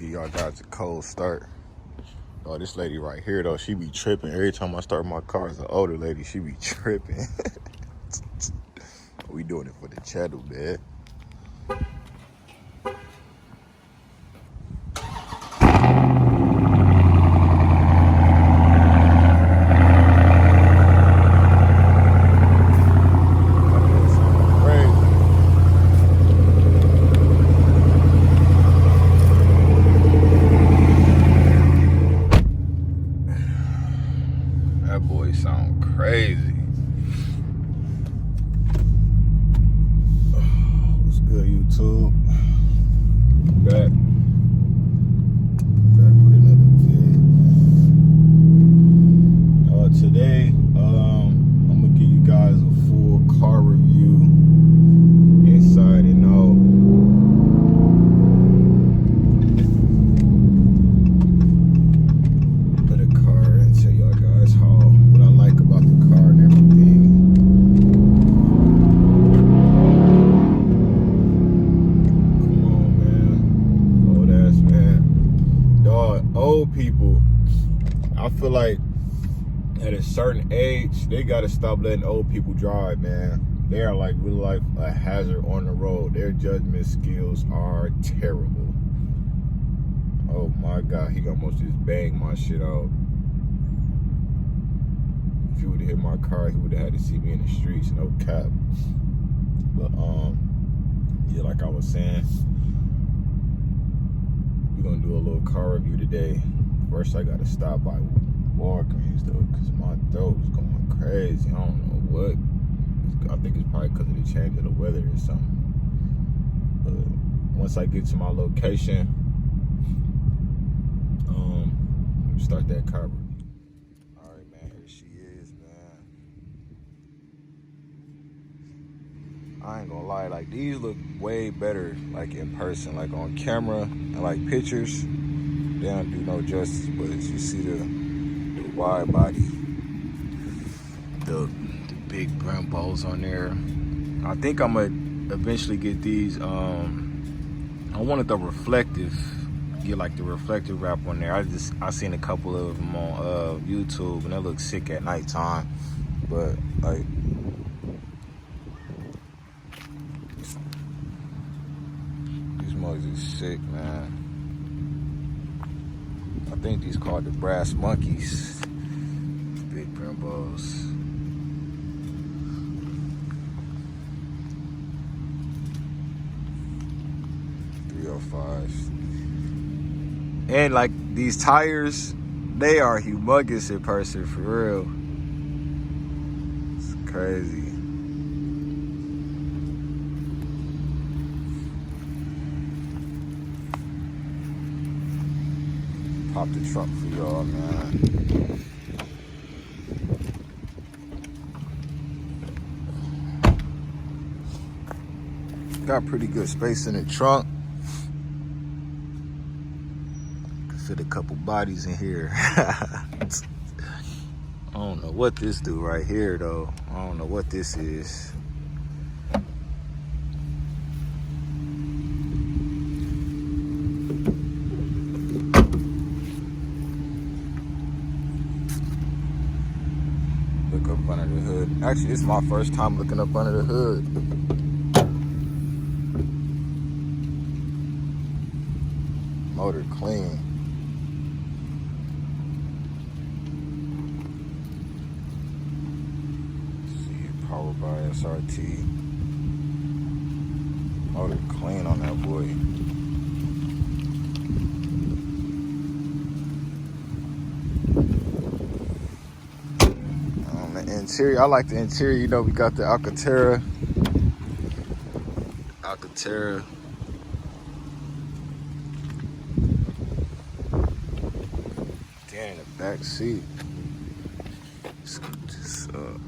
Give y'all guys a cold start. Oh, this lady right here though, she be tripping. Every time I start my car, it's an older lady, she be tripping. We doing it for the channel, man. That boy sound crazy. What's good, YouTube? Back with another vid. Today, I'm gonna give you guys a full car review, inside and out. Old people, I feel like at a certain age, they gotta stop letting old people drive, man. They are like real life a hazard on the road. Their judgment skills are terrible. Oh my God, he almost just banged my shit out. If he would've hit my car, he would've had to see me in the streets, no cap. But yeah, like I was saying, we're gonna do a little car review today. First, I gotta stop by Walgreens though, cause my throat is going crazy. I don't know what. I think it's probably because of the change of the weather or something. But once I get to my location, start that car review. All right, man. Here she is, man. I ain't gonna lie, like these look way better like in person, like on camera and like pictures. They don't do no justice, but you see the wide body, the big Brembos on there. I think I'm gonna eventually get these. I wanted the reflective, get like the reflective wrap on there. I seen a couple of them on YouTube, and they look sick at nighttime. But like, these mugs is sick, man. I think these called the brass monkeys. Big Brembos. And like these tires, they are humongous in person, for real. It's crazy. Pop the truck for y'all, man. Got pretty good space in the trunk. Can fit a couple bodies in here. I don't know what this do right here though. I don't know what this is. Look up under the hood. Actually, it's my first time looking up under the hood. Motor clean. Let's see, powered by SRT. Motor clean on that boy. Interior, I like the interior. You know, we got the Alcantara. Then in the back seat, scoot this up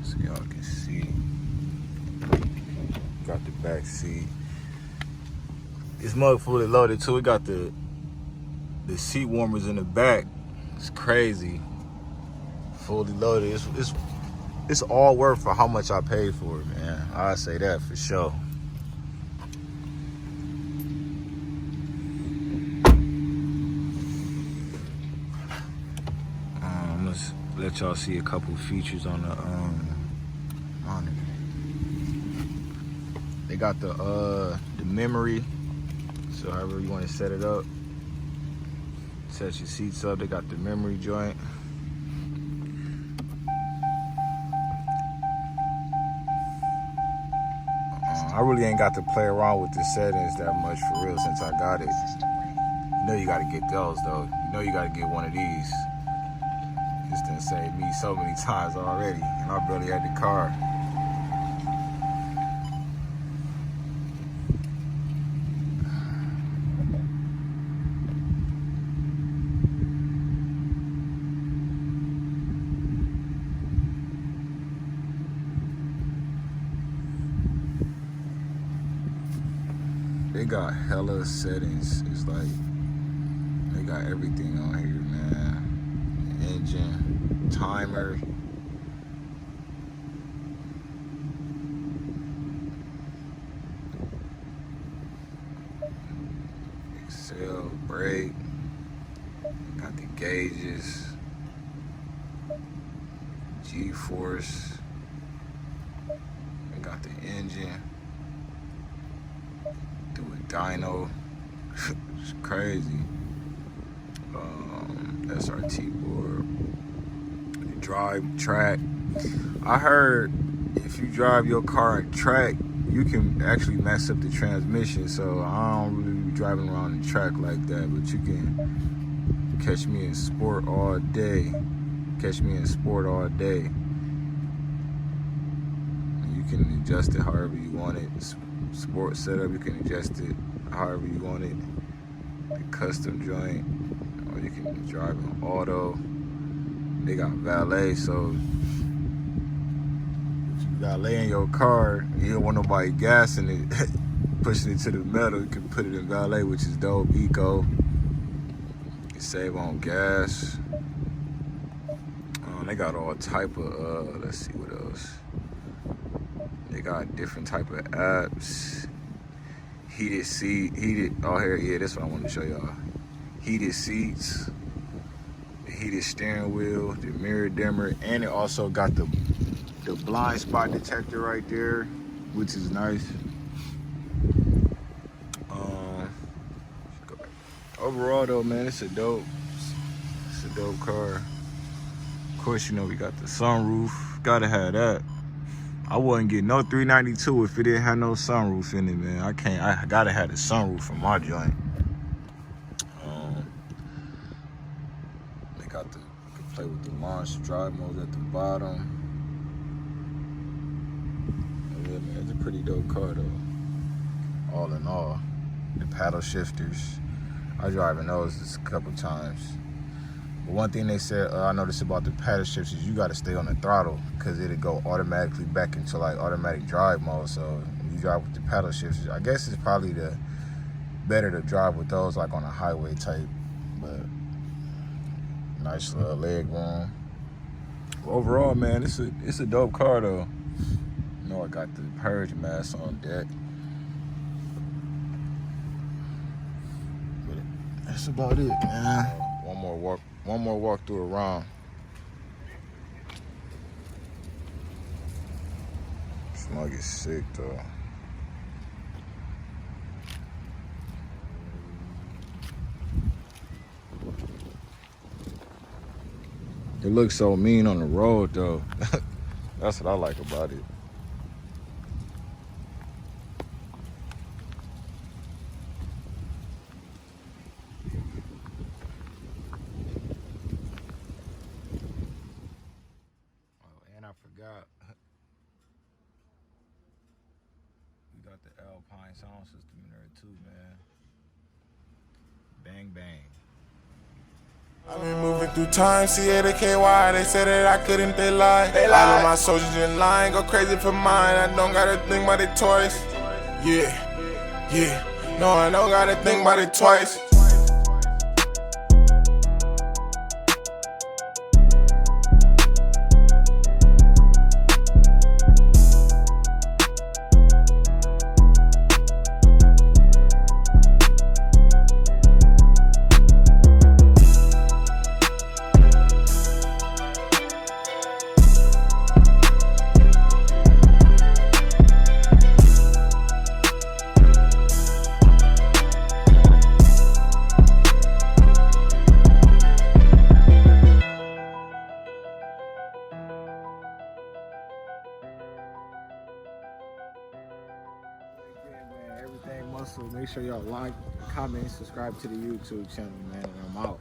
so y'all can see. Got the back seat. This mug fully loaded too. We got the seat warmers in the back. It's crazy. Fully loaded. It's all worth for how much I paid for it, man. I say that for sure. let y'all see a couple features on the monitor. They got the memory, so however you want to set it up, set your seats up. They got the memory joint. I really ain't got to play around with the settings that much for real since I got it. You know you gotta get those though. You know you gotta get one of these. This done saved me so many times already, and I barely had the car. They got hella settings. It's like they got everything on here, man. Engine, timer. Excel, brake. Got the gauges. G-force. They got the engine. Dyno, it's crazy. SRT board, drive track. I heard if you drive your car on track, you can actually mess up the transmission. So I don't really be driving around the track like that, but you can catch me in sport all day. Catch me in sport all day. You can adjust it however you want it. Sport setup, you can adjust it however you want it. The custom joint, or you can drive in auto. They got valet, so if you valet in your car, you don't want nobody gassing it, pushing it to the metal. You can put it in valet, which is dope. Eco. You can save on gas. They got all type of let's see what else. They got different type of apps. Oh here, yeah, that's what I wanted to show y'all. Heated seats, the heated steering wheel, the mirror dimmer, and it also got the blind spot detector right there, which is nice. Overall though, man, it's a dope car. Of course, you know we got the sunroof. Gotta have that. I wouldn't get no 392 if it didn't have no sunroof in it, man. I gotta have the sunroof for my joint. They got you can play with the launch drive mode at the bottom. Yeah, man, it's a pretty dope car though. All in all, the paddle shifters. I driving those just a couple times. But one thing they said I noticed about the paddle shifters is you got to stay on the throttle because it'll go automatically back into like automatic drive mode. So when you drive with the paddle shifters, I guess it's probably better to drive with those like on a highway type. But nice little leg room. Overall, man, it's a dope car though. You know, I got the purge mask on deck. But that's about it, man. One more walk through around. Smug is sick though. It looks so mean on the road though. That's what I like about it. We got the Alpine sound system in there too, man. Bang bang. I've been moving through time, C-A-K-Y, they said that I couldn't, they lie. All of my soldiers in line, go crazy for mine, I don't gotta think about it twice. Yeah, no, I don't gotta think about it twice. Also, make sure y'all like, comment, subscribe to the YouTube channel, man. And I'm out.